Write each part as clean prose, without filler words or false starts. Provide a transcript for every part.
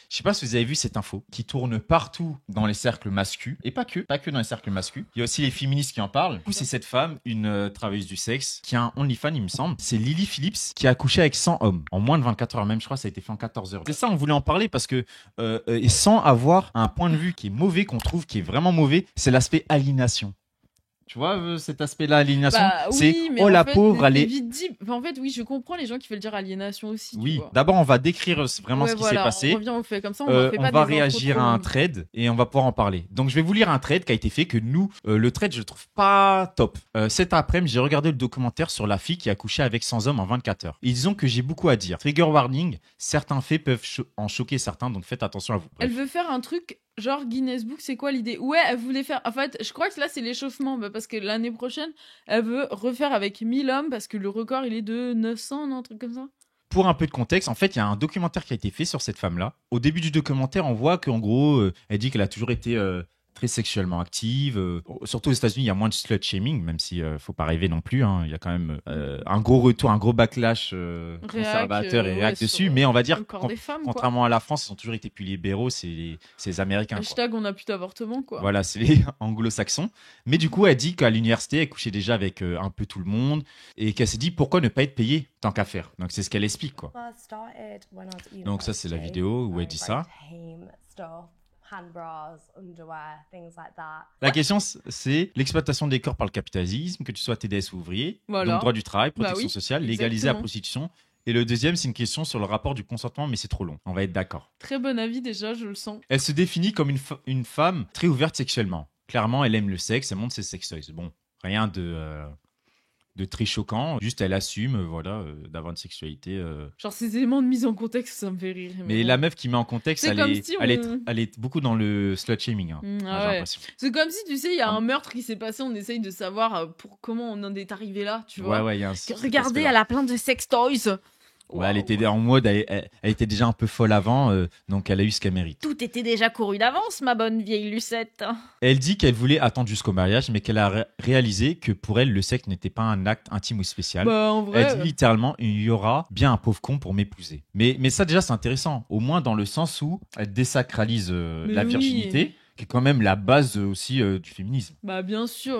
Je sais pas si vous avez vu cette info qui tourne partout dans les cercles masculins et pas que dans les cercles masculins. Il y a aussi les féministes qui en parlent. Du coup, c'est cette femme, une travailleuse du sexe, qui a un OnlyFans, il me semble. C'est Lily Phillips qui a accouché avec 100 hommes en moins de 24 heures. Même, je crois, ça a été fait en 14 heures. C'est ça, on voulait en parler parce que et sans avoir un point de vue qui est mauvais, qu'on trouve qui est vraiment mauvais, c'est l'aspect aliénation. Tu vois, cet aspect-là, aliénation, c'est mais oh en la fait, pauvre, elle c'est est. vite dit. Enfin, en fait, oui, je comprends les gens qui veulent dire aliénation aussi. Tu Oui, vois. d'abord, on va décrire vraiment Ouais, ce qui voilà, s'est passé. on revient au fait. Comme ça, on fait On pas va des intros réagir trop à un longues. thread et on va pouvoir en parler. Donc, je vais vous lire un thread qui a été fait que nous, le thread, je le trouve pas top. Cet après-midi, j'ai regardé le documentaire sur la fille qui a couché avec 100 hommes en 24 heures. Et disons que j'ai beaucoup à dire. Trigger warning, certains faits peuvent en choquer certains, donc faites attention à vous. Bref. Elle veut faire un truc genre Guinness Book, c'est quoi l'idée? Ouais, elle voulait faire. En fait, je crois que là, c'est l'échauffement. Parce que l'année prochaine, elle veut refaire avec 1000 hommes parce que le record, il est de 900, non, un truc comme ça. Pour un peu de contexte, en fait, il y a un documentaire qui a été fait sur cette femme-là. Au début du documentaire, on voit qu'en gros, elle dit qu'elle a toujours été très sexuellement active. Surtout aux États-Unis, il y a moins de slut shaming, même si faut pas rêver non plus. Hein. Il y a quand même un gros retour, un gros backlash conservateur et réac dessus. Mais on va dire, le corps des femmes, quoi. contrairement à la France, ils ont toujours été plus libéraux. C'est les Américains. Hashtag on a plus d'avortement, quoi. Voilà, c'est les anglo-saxons. Mais du coup, elle dit qu'à l'université, elle couchait déjà avec un peu tout le monde et qu'elle s'est dit pourquoi ne pas être payée tant qu'à faire. Donc c'est ce qu'elle explique, quoi. Donc ça, c'est la vidéo où elle dit ça. La question, c'est l'exploitation des corps par le capitalisme, que tu sois TDS ou ouvrier, Voilà. donc droit du travail, protection sociale, légaliser la exactement. prostitution. Et le deuxième, c'est une question sur le rapport du consentement, mais c'est trop long. On va être d'accord. Très bon avis déjà, je le sens. Elle se définit comme une femme très ouverte sexuellement. Clairement, elle aime le sexe, elle montre ses sextoys. Bon, rien de très choquant, juste elle assume d'avoir une sexualité. Genre ces éléments de mise en contexte, ça me fait rire. Mais la meuf qui met en contexte, C'est elle comme est, si elle est beaucoup dans le slut shaming. Hein, Ah j'ai ouais. l'impression. C'est comme si, tu sais, il y a un meurtre qui s'est passé, on essaye de savoir comment on en est arrivé là, tu vois. Ouais, il y a un. Regardez, elle a plein de sextoys. Ouais, elle était en mode, elle était déjà un peu folle avant, donc elle a eu ce qu'elle mérite. Tout était déjà couru d'avance, ma bonne vieille Lucette. Elle dit qu'elle voulait attendre jusqu'au mariage, mais qu'elle a réalisé que pour elle, le sexe n'était pas un acte intime ou spécial. Bah, en vrai. Elle dit littéralement, il y aura bien un pauvre con pour m'épouser. Mais ça, déjà, c'est intéressant. Au moins dans le sens où elle désacralise la virginité. Qui est quand même la base aussi du féminisme. Bah bien sûr,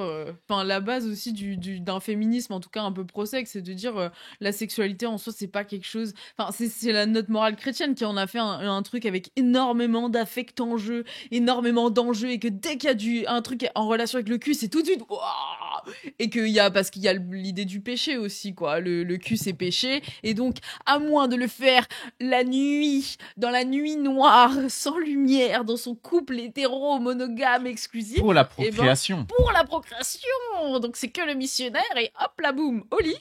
enfin la base aussi d'un féminisme en tout cas un peu pro-sexe, c'est de dire la sexualité en soi c'est pas quelque chose, enfin c'est la note morale chrétienne qui en a fait un truc avec énormément d'affect en jeu, énormément d'enjeux et que dès qu'il y a un truc en relation avec le cul c'est tout de suite ouah, et parce qu'il y a l'idée du péché aussi quoi, le cul c'est péché et donc à moins de le faire la nuit, dans la nuit noire, sans lumière, dans son couple hétéro monogame exclusif. Pour la procréation. Pour la procréation. Donc c'est que le missionnaire et hop la boum au lit.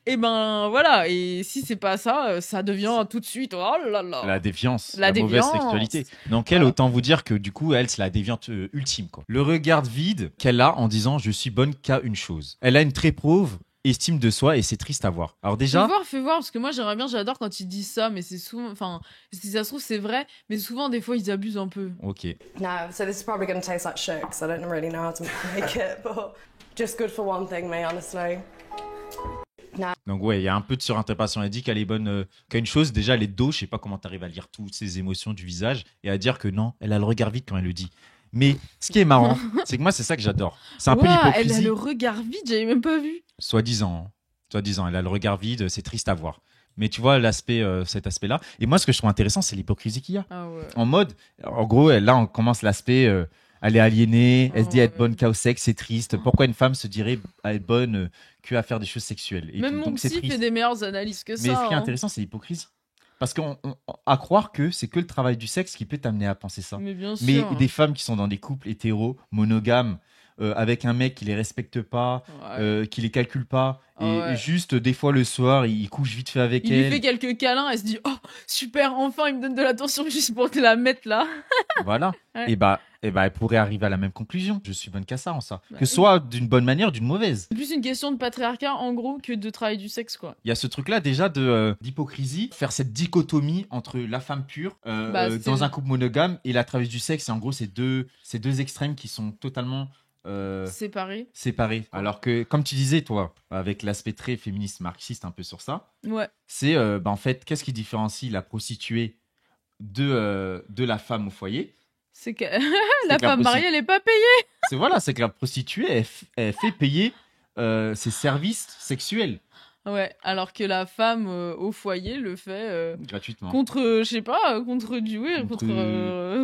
Et ben voilà. Et si c'est pas ça, ça devient tout de suite oh là là. La déviance, la mauvaise sexualité. Donc elle, autant vous dire que du coup, elle, c'est la déviante ultime quoi. Le regard vide qu'elle a en disant je suis bonne qu'à une chose. Elle a une très pauvre estime de soi et c'est triste à voir. Alors déjà, fais voir parce que moi j'adore quand ils disent ça, mais c'est souvent, enfin si ça se trouve c'est vrai, mais souvent des fois ils abusent un peu. Ok. No, so this is probably going to taste like shit because I don't really know how to make it, but just good for one thing, me honestly. No. Donc ouais, il y a un peu de surinterprétation. Elle dit qu'elle est bonne qu'à une chose. Déjà, elle est dos. Je sais pas comment t'arrives à lire toutes ces émotions du visage et à dire que non, elle a le regard vide quand elle le dit. Mais ce qui est marrant, c'est que moi c'est ça que j'adore. C'est un peu l'hypocrisie. Elle a le regard vide, j'avais même pas vu. Soi-disant, elle a le regard vide, c'est triste à voir. Mais tu vois cet aspect-là. Et moi, ce que je trouve intéressant, c'est l'hypocrisie qu'il y a. Ah ouais. En mode, en gros, là, on commence l'aspect, elle est aliénée, elle se dit être bonne qu'au sexe, c'est triste. Pourquoi une femme se dirait être bonne qu'à faire des choses sexuelles et même tout. mon Donc, c'est psy triste. fait des meilleures analyses que ça. Mais ce qui est intéressant, c'est l'hypocrisie. Parce à croire que c'est que le travail du sexe qui peut t'amener à penser ça. Mais bien sûr. Mais des femmes qui sont dans des couples hétéros, monogames, avec un mec qui les respecte pas, qui les calcule pas, et juste des fois le soir il couche vite fait avec elle. Il lui fait quelques câlins, elle se dit oh super, enfin il me donne de l'attention juste pour te la mettre là. Voilà. Ouais. Et bah elle pourrait arriver à la même conclusion. Je suis bonne qu'à ça en ça. Que ce soit d'une bonne manière, d'une mauvaise. C'est plus une question de patriarcat en gros que de travail du sexe quoi. Il y a ce truc là déjà d'hypocrisie, faire cette dichotomie entre la femme pure dans un couple monogame et la travailleuse du sexe. Et en gros ces deux extrêmes qui sont totalement séparés. Alors que, comme tu disais, toi, avec l'aspect très féministe marxiste un peu sur ça, c'est en fait, qu'est-ce qui différencie la prostituée de la femme au foyer. C'est que que la femme mariée, elle est pas payée. C'est que la prostituée, elle fait payer ses services sexuels Ouais, alors que la femme au foyer le fait gratuitement. contre, je sais pas, contre du, oui,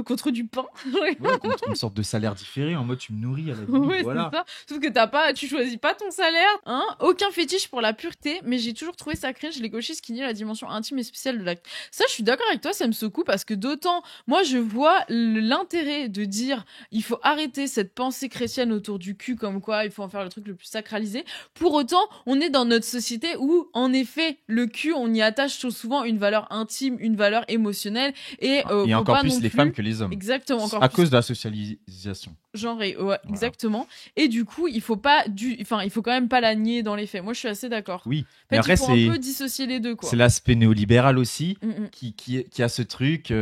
contre du pain. Ouais, contre une sorte de salaire différé, en mode tu me nourris à la vie. Ouais, Voilà. c'est ça. Sauf que tu choisis pas ton salaire, hein. Aucun fétiche pour la pureté, mais j'ai toujours trouvé ça cringe, les gauchistes qui nient la dimension intime et spéciale de l'acte. Ça, je suis d'accord avec toi, ça me secoue parce que d'autant, moi, je vois l'intérêt de dire, il faut arrêter cette pensée chrétienne autour du cul, comme quoi il faut en faire le truc le plus sacralisé. Pour autant, on est dans notre société où, en effet, le cul, on y attache souvent une valeur intime, une valeur émotionnelle, et Et faut encore pas plus non les plus... femmes que les hommes. Exactement, encore À plus. cause de la socialisation. Genre, ouais, Voilà. exactement. Et du coup, il faut quand même pas la nier dans les faits. Moi, je suis assez d'accord. Oui. En Mais fait, après, il faut un peu dissocier les deux, quoi. c'est l'aspect néolibéral aussi Mm, mm. qui a ce truc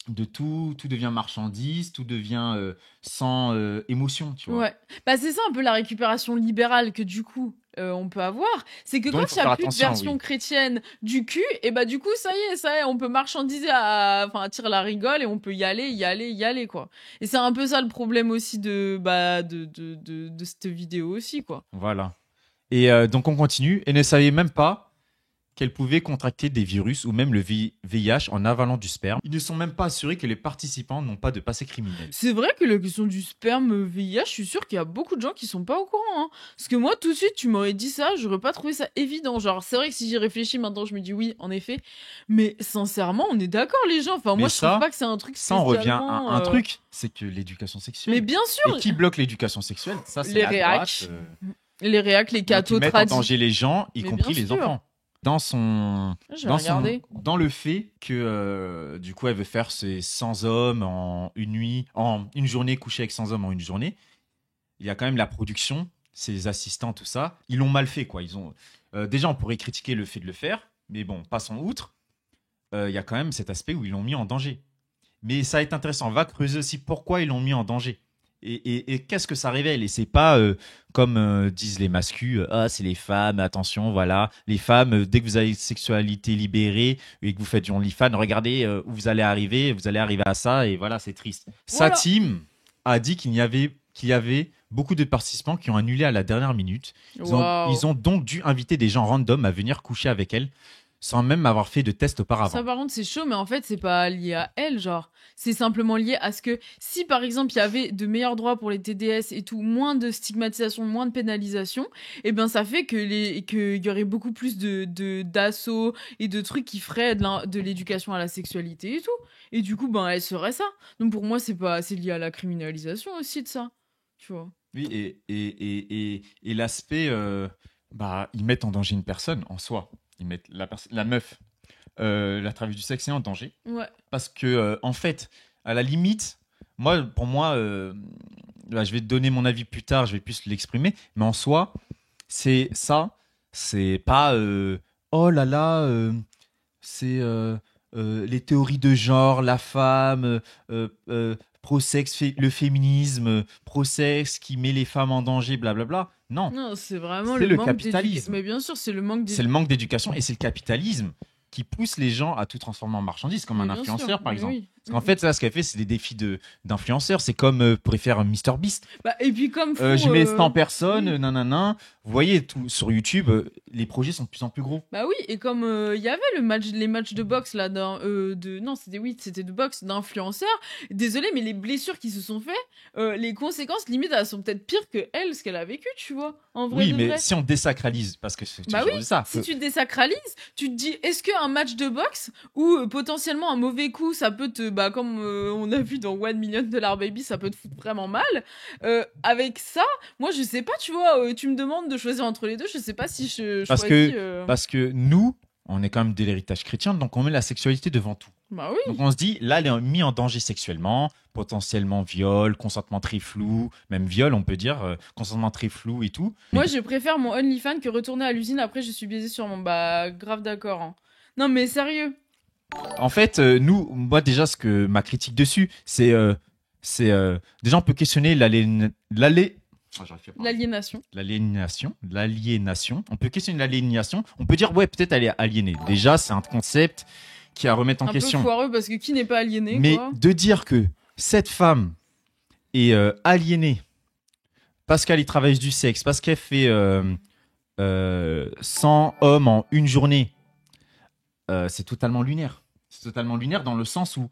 de tout devient marchandise, tout devient sans émotion, tu vois. Ouais. Bah, c'est ça un peu la récupération libérale que du coup on peut avoir. C'est que Donc, quand il faut il n'y a faire plus de attention, version oui. chrétienne du cul, et bah du coup ça y est, on peut marchandiser à tirer la rigole et on peut y aller, quoi. Et c'est un peu ça le problème aussi de cette vidéo aussi, quoi. Voilà. Et donc on continue et ne savait même pas qu'elle pouvait contracter des virus ou même le VIH en avalant du sperme. Ils ne sont même pas assurés que les participants n'ont pas de passé criminel. C'est vrai que la question du sperme VIH, je suis sûre qu'il y a beaucoup de gens qui sont pas au courant, hein. Parce que moi, tout de suite, tu m'aurais dit ça, j'aurais pas trouvé ça évident. Genre, c'est vrai que si j'y réfléchis maintenant, je me dis oui, en effet. Mais sincèrement, on est d'accord, les gens. Enfin, Mais moi, je ça, trouve pas que c'est un truc Ça, on revient à spécialement, un truc, c'est que l'éducation sexuelle. Mais bien sûr, Et qui bloque l'éducation sexuelle? Ça, c'est Les la réacs, droite, les réacs, les qui cathos mettent en tradis. danger les gens, y Mais compris bien les sûr. enfants. Je vais regarder. Dans le fait que du coup elle veut faire ses 100 hommes en une nuit, en une journée, coucher avec 100 hommes en une journée, il y a quand même la production, ses assistants, tout ça, ils l'ont mal fait, quoi. Ils ont déjà, on pourrait critiquer le fait de le faire, mais bon, passons outre. Il y a quand même cet aspect où ils l'ont mis en danger. Mais ça va être intéressant, on va creuser aussi pourquoi ils l'ont mis en danger. Et qu'est-ce que ça révèle? Et c'est pas comme disent les mascus, ah c'est les femmes, attention, voilà, les femmes, dès que vous avez une sexualité libérée et que vous faites du OnlyFans, regardez où vous allez arriver à ça et voilà, c'est triste. Voilà. Sa team a dit qu'il y avait beaucoup de participants qui ont annulé à la dernière minute. Waouh. Ils ont donc dû inviter des gens random à venir coucher avec elles sans même avoir fait de test auparavant. Ça, par contre, c'est chaud, mais en fait, c'est pas lié à elle, genre. C'est simplement lié à ce que si, par exemple, il y avait de meilleurs droits pour les TDS et tout, moins de stigmatisation, moins de pénalisation, et ben ça fait qu'il y aurait beaucoup plus d'assauts et de trucs qui feraient de l'éducation à la sexualité et tout. Et du coup, ben, elle serait ça. Donc pour moi, c'est lié à la criminalisation aussi de ça. Tu vois. Oui, et l'aspect, ils mettent en danger une personne en soi. Ils mettent la meuf, la travailleuse du sexe est en danger. Ouais. Parce que, en fait, à la limite, pour moi, je vais te donner mon avis plus tard, je vais plus l'exprimer, mais en soi, c'est pas oh là là, c'est les théories de genre, la femme, pro-sexe, le féminisme, pro-sexe qui met les femmes en danger, blablabla. Non, c'est vraiment c'est le manque capitalisme. Mais bien sûr, c'est le manque c'est le manque d'éducation et c'est le capitalisme qui pousse les gens à tout transformer en marchandise, comme un influenceur, par exemple. Parce qu'en fait, là, ce qu'elle fait, c'est des défis d'influenceurs. C'est comme pour faire MrBeast. Bah, et puis comme Je mets 100 personnes, nanana. Vous voyez, tout, sur YouTube, les projets sont de plus en plus gros. Bah oui, et comme il y avait les matchs de boxe là, c'était de boxe d'influenceurs. Désolé, mais les blessures qui se sont faites, les conséquences limite elles sont peut-être pires que elle, ce qu'elle a vécu, tu vois. En vrai. Oui, de mais vrai. si on désacralise, parce que c'est Bah toujours oui, ça. si tu désacralises, tu te dis est-ce qu'un match de boxe ou potentiellement un mauvais coup, ça peut te, comme on a vu dans $1 Million Baby, ça peut te foutre vraiment mal. Avec ça, moi je sais pas, tu vois, tu me demandes de choisir entre les deux, je sais pas si je choisis. Parce que nous, on est quand même de l'héritage chrétien, donc on met la sexualité devant tout. Bah oui. Donc on se dit, là, elle est mise en danger sexuellement, potentiellement viol, consentement très flou, même viol, on peut dire, consentement très flou et tout. Moi, je préfère mon OnlyFans que retourner à l'usine après je suis baisée sur mon... Bah, grave d'accord. Hein. Non, mais sérieux. En fait, moi déjà, ma critique dessus, c'est déjà on peut questionner L'aliénation. L'aliénation. On peut questionner l'aliénation. On peut dire, ouais, peut-être elle est aliénée. Déjà, c'est un concept qui est à remettre en Un question. peu foireux parce que qui n'est pas aliéné, Mais quoi. de dire que cette femme est aliénée parce qu'elle y travaille du sexe, parce qu'elle fait 100 hommes en une journée, c'est totalement lunaire. C'est totalement lunaire dans le sens où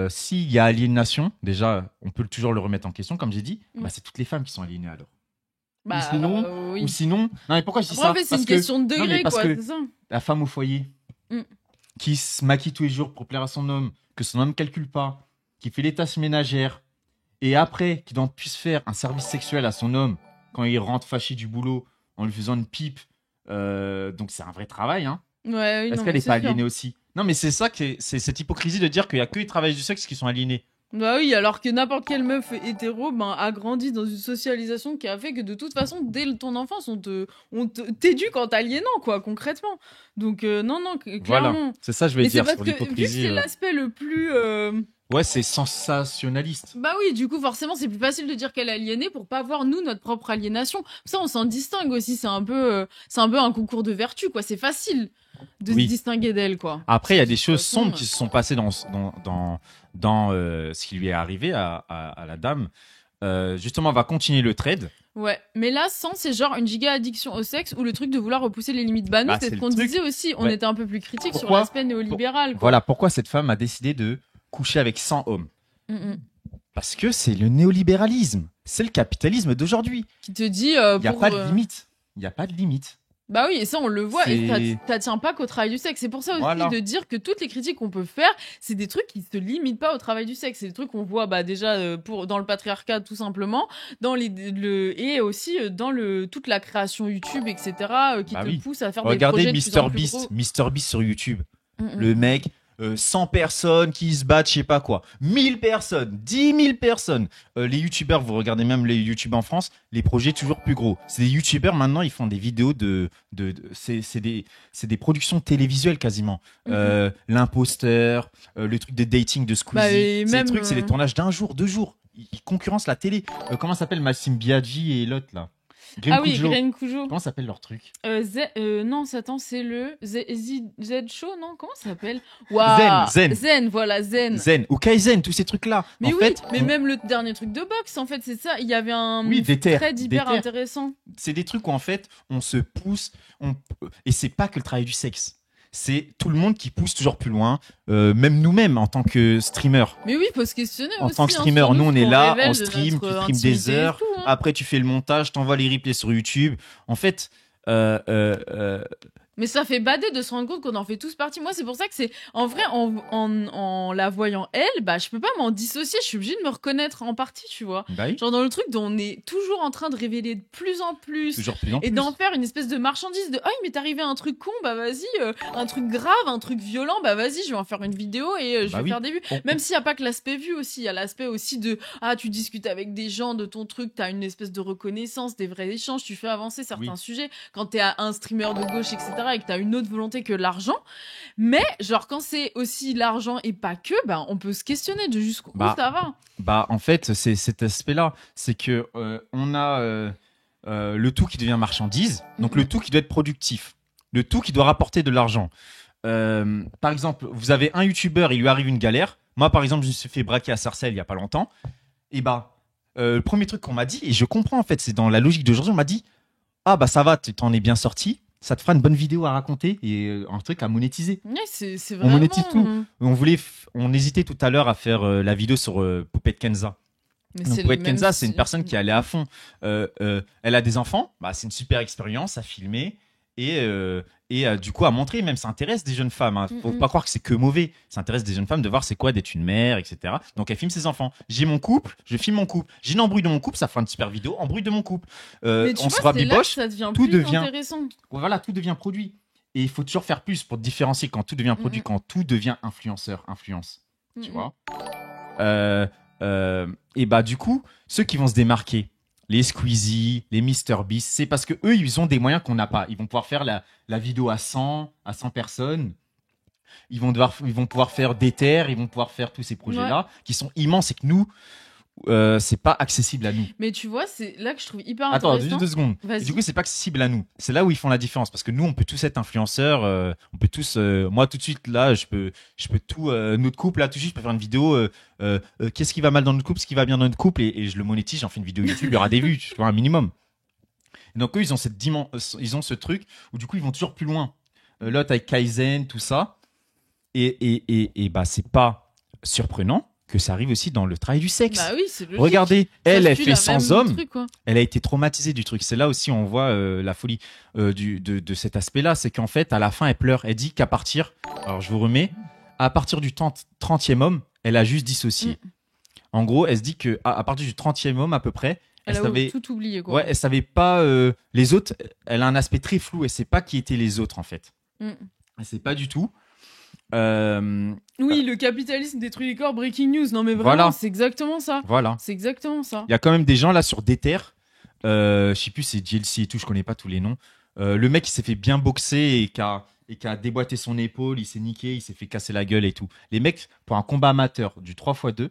s'il y a aliénation, déjà, on peut toujours le remettre en question, comme j'ai dit, bah, c'est toutes les femmes qui sont aliénées alors. Bah, oui. Ou sinon... Non, mais pourquoi je dis Après, ça en fait, c'est Parce une que- question de Non, mais degré, parce quoi, que c'est ça. la femme au foyer, Mm. qui se maquille tous les jours pour plaire à son homme, que son homme calcule pas, qui fait les tâches ménagères, et après, qui puisse faire un service sexuel à son homme quand il rentre fâché du boulot en lui faisant une pipe. Donc c'est un vrai travail. Hein. Ouais, oui, Est-ce non, qu'elle mais n'est pas c'est sûr. aliénée aussi? Non, mais c'est ça, c'est cette hypocrisie de dire qu'il y a que les travailleurs du sexe qui sont aliénés. Bah oui, alors que n'importe quelle meuf hétéro a grandi dans une socialisation qui a fait que de toute façon, dès ton enfance, on t'éduque en t'aliénant, quoi, concrètement. Donc, non, clairement. Voilà, c'est ça que je vais Mais c'est dire parce sur que, vu que l'hypocrisie. c'est l'aspect le plus... Ouais, c'est sensationnaliste. Bah oui, du coup, forcément, c'est plus facile de dire qu'elle est aliénée pour pas voir, nous, notre propre aliénation. Ça, on s'en distingue aussi. C'est un peu un concours de vertu, quoi. C'est facile de Oui. se distinguer d'elle, quoi. Après, il y a des De toute choses façon, sombres qui se sont passées dans ce qui lui est arrivé à la dame. Justement, on va continuer le trade. Ouais, mais là, c'est genre une giga addiction au sexe ou le truc de vouloir repousser les limites. Bah, nous, Bah, c'est c'est ce le qu'on truc. disait aussi. On Ouais. était un peu plus critique sur Pourquoi l'aspect néolibéral, quoi. Voilà pourquoi cette femme a décidé de coucher avec 100 hommes. Mm, mm. Parce que c'est le néolibéralisme. C'est le capitalisme d'aujourd'hui. Qui te dit. Il n'y a pour, pas de limite. Il n'y a pas de limite. Bah oui, et ça, on le voit. Et C'est- ça tient pas qu'au travail du sexe. C'est pour ça aussi Voilà. de dire que toutes les critiques qu'on peut faire, c'est des trucs qui se limitent pas au travail du sexe. C'est des trucs qu'on voit bah, déjà dans le patriarcat, tout simplement, et aussi dans toute la création YouTube, etc., qui Bah te oui. pousse à faire des Regardez projets de plus en plus MrBeast. gros. MrBeast sur YouTube. Mm, mm. Le mec, 100 personnes qui se battent, je sais pas quoi. 1000 personnes, 10 000 personnes. Les youtubeurs, vous regardez même les youtubeurs en France, les projets toujours plus gros. C'est des youtubeurs maintenant, ils font des vidéos c'est des productions télévisuelles quasiment. L'imposteur, le truc de dating de Squeezie. Bah, et C'est même, des trucs, c'est des tournages d'un jour, 2 jours. Ils concurrencent la télé. Comment s'appelle Maxime Biaggi et l'autre là? Green Ah oui, Cujo. Green Cujo. Comment s'appelle leur truc? Non, attends, c'est le Z Show, non? Comment ça s'appelle? Waouh. Zen. Zen, voilà, Zen. Zen ou Kaizen, tous ces trucs là. Mais en oui, fait, mais on- même le dernier truc de boxe, en fait, c'est ça. Il y avait un Oui, des terres, thread hyper des terres. intéressant. c'est des trucs où en fait on se pousse, et c'est pas que le travail du sexe. C'est tout le monde qui pousse toujours plus loin, même nous-mêmes en tant que streamer. Mais oui, faut se questionner En aussi. tant que hein, streamer, sur nous on ce est qu'on là, révèle on de stream, tu notre stream intimité des et heures, tout, hein. après tu fais le montage, t'envoies les replays sur YouTube. En fait, Mais ça fait bader de se rendre compte qu'on en fait tous partie. Moi, c'est pour ça que c'est. En vrai, en la voyant elle, bah, je peux pas m'en dissocier. Je suis obligée de me reconnaître en partie, tu vois. bah oui, Genre dans le truc dont on est toujours en train de révéler de plus en plus. toujours plus en Et plus. d'en faire une espèce de marchandise de « Oh, il m'est arrivé un truc con, bah vas-y, un truc grave, un truc violent, bah vas-y, je vais en faire une vidéo et je Bah vais oui. faire des vues. » Même s'il n'y a pas que l'aspect vue aussi, il y a l'aspect aussi de « Ah, tu discutes avec des gens de ton truc, t'as une espèce de reconnaissance, des vrais échanges, tu fais avancer certains Oui. sujets. Quand t'es un streamer de gauche, etc. et que t'as une autre volonté que l'argent. Mais genre quand c'est aussi l'argent et pas que, bah on peut se questionner de jusqu'où Bah, ça va. Bah en fait c'est cet aspect-là, c'est que on a le tout qui devient marchandise, donc le tout qui doit être productif, le tout qui doit rapporter de l'argent. Par exemple, vous avez un youtubeur, il lui arrive une galère. Moi par exemple, je me suis fait braquer à Sarcelles il y a pas longtemps. Et bah le premier truc qu'on m'a dit, et je comprends en fait, c'est dans la logique d'aujourd'hui, on m'a dit ah bah ça va, tu t'en es bien sorti. Ça te fera une bonne vidéo à raconter et un truc à monétiser. Ouais, c'est On vraiment... monétise tout. On hésitait tout à l'heure à faire la vidéo sur Poupette Kenza. Mais Donc c'est Poupette le même Kenza, c'est une style. personne qui allait à fond. Elle a des enfants, bah, c'est une super expérience à filmer et du coup à montrer, même ça intéresse des jeunes femmes. Hein. Faut pas croire que c'est que mauvais. Ça intéresse des jeunes femmes de voir c'est quoi d'être une mère, etc. Donc elle filme ses enfants. J'ai mon couple, je filme mon couple. J'ai une embrouille de mon couple, ça fera une super vidéo. Embrouille de mon couple. Mais tu On vois, se c'est là que rabiboche. ça devient tout plus devient- intéressant. Voilà, tout devient produit. Et il faut toujours faire plus pour différencier quand tout devient produit, quand tout devient influenceur, influence. Tu vois. Et bah du coup, ceux qui vont se démarquer, les Squeezie, les MrBeast, c'est parce que eux, ils ont des moyens qu'on n'a pas. Ils vont pouvoir faire la vidéo à 100 personnes. Ils vont pouvoir faire des terres, ils vont pouvoir faire tous ces projets-là qui sont immenses et que nous, c'est pas accessible à nous. Mais tu vois, c'est là que je trouve hyper Attends, intéressant. juste 2 secondes. Vas-y. Et du coup, c'est pas accessible à nous. C'est là où ils font la différence. Parce que nous, on peut tous être influenceurs. On peut tous. Moi, tout de suite, là, je peux tout. Notre couple, là, tout de suite, je peux faire une vidéo. Qu'est-ce qui va mal dans notre couple, ce qui va bien dans notre couple, et je le monétise. J'en fais une vidéo YouTube. Il y aura des vues, tu vois, un minimum. Et donc, eux, ils ont ce truc où, du coup, ils vont toujours plus loin. L'autre avec Kaizen, tout ça. Et bah, c'est pas surprenant que ça arrive aussi dans le travail du sexe. Bah oui, c'est logique. Regardez, Ça elle suit fait la 100 même hommes. truc, quoi. Elle a été traumatisée du truc. C'est là aussi on voit la folie de cet aspect-là. C'est qu'en fait, à la fin, elle pleure. Elle dit qu'à partir, alors je vous remets, à partir du 30e homme, elle a juste dissocié. En gros, elle se dit qu'à partir du 30e homme à peu près, Elle a savait, tout oublié, quoi. ouais, elle savait pas les autres. Elle a un aspect très flou. Elle sait pas qui étaient les autres en fait. Elle sait pas du tout. Oui, le capitalisme détruit les corps, breaking news. Non, mais vraiment, Voilà. c'est exactement ça. Voilà. C'est exactement ça. Il y a quand même des gens là sur des terres. Je sais plus, c'est GLC et tout, je connais pas tous les noms. Le mec, il s'est fait bien boxer et qui a déboîté son épaule, il s'est niqué, il s'est fait casser la gueule et tout. Les mecs, pour un combat amateur du 3x2,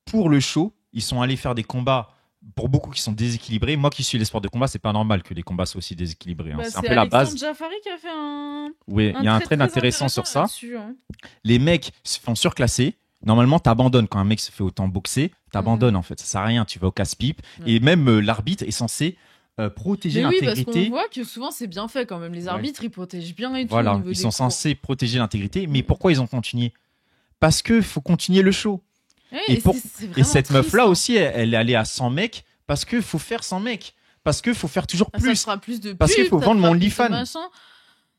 pour le show, ils sont allés faire des combats. Pour beaucoup qui sont déséquilibrés, moi qui suis les sports de combat, c'est pas normal que les combats soient aussi déséquilibrés. Hein. Bah, c'est un peu la base. Alexandre Jafari qui a fait un. Oui, il y a un très, trait très intéressant sur ça. là-dessus, hein. Les mecs se font surclasser. Normalement, t'abandonnes quand un mec se fait autant boxer. T'abandonnes en fait. Ça sert à rien. Tu vas au casse-pipe. Et même l'arbitre est censé protéger Mais oui, parce l'intégrité. qu'on voit que souvent c'est bien fait quand même. Les arbitres, ils protègent bien et tout. Voilà, au niveau ils des sont cours. censés protéger l'intégrité. Mais pourquoi ils ont continué? Parce que faut continuer le show. Ouais, Et, c'est et vraiment cette meuf-là triste, hein. aussi, elle est allée à 100 mecs parce que faut faire 100 mecs. Parce que faut faire toujours Ah, ça plus. fera plus de Parce qu'il pubs, faut ça vendre fera mon plus de OnlyFans. machin.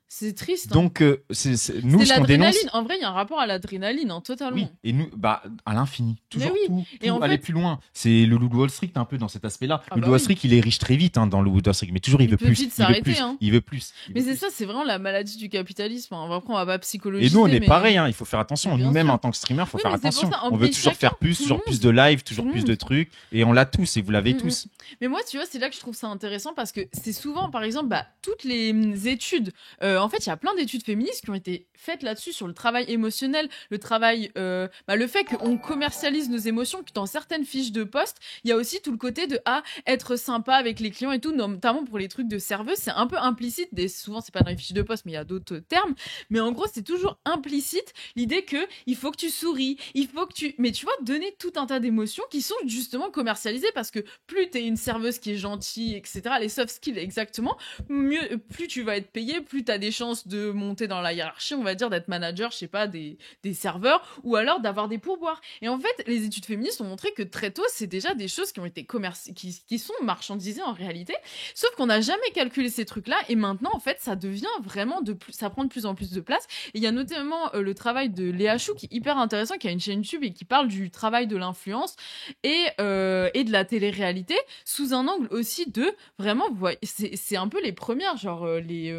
C'est triste. Hein. Donc, nous, c'est ce qu'on dénonce. l'adrénaline. En vrai, il y a un rapport à l'adrénaline, hein, totalement. Oui, et nous, bah, à l'infini. Toujours oui. tout Et en aller fait- plus loin. C'est le loup de Wall Street un peu dans cet aspect-là. Ah le bah loup de Wall oui. Street, il est riche très vite dans le loup de Wall Street, mais toujours il veut peut plus. vite Il veut s'arrêter, plus. hein. Il veut plus. Mais c'est ça, c'est vraiment la maladie du capitalisme. Hein. Après, on va pas psychologiser. Et nous, on est mais... pareil, hein, il faut faire attention. Mais bien Nous-mêmes, sûr. en tant que streamer, il faut Oui, faire mais c'est pour attention. ça, On veut mais toujours chacun, faire plus, tout le toujours monde. plus de live, toujours Tout le plus monde. de trucs. Et on l'a tous, et vous l'avez tous. Mais moi, tu vois, c'est là que je trouve ça intéressant parce que c'est souvent, par exemple, toutes les études. En fait, il y a plein d'études féministes qui ont été faites là-dessus sur le travail émotionnel, le travail, le fait qu'on commercialise nos émotions, que dans certaines fiches de poste, il y a aussi tout le côté de être sympa avec les clients et tout, notamment pour les trucs de serveuse, c'est un peu implicite. Souvent, c'est pas dans les fiches de poste, mais il y a d'autres termes. Mais en gros, c'est toujours implicite l'idée que il faut que tu souris, il faut que tu. Mais tu vois, donner tout un tas d'émotions qui sont justement commercialisées parce que plus t'es une serveuse qui est gentille, etc., les soft skills exactement, plus tu vas être payé, plus t'as des chances de monter dans la hiérarchie, on va dire, d'être manager, je sais pas, des serveurs, ou alors d'avoir des pourboires. Et en fait, les études féministes ont montré que très tôt, c'est déjà des choses qui ont été qui sont marchandisées en réalité, sauf qu'on n'a jamais calculé ces trucs-là, et maintenant, en fait, ça devient vraiment ça prend de plus en plus de place. Et il y a notamment le travail de Léa Chou qui est hyper intéressant, qui a une chaîne YouTube et qui parle du travail de l'influence et de la télé-réalité sous un angle aussi de vraiment, vous voyez, c'est un peu les premières, genre les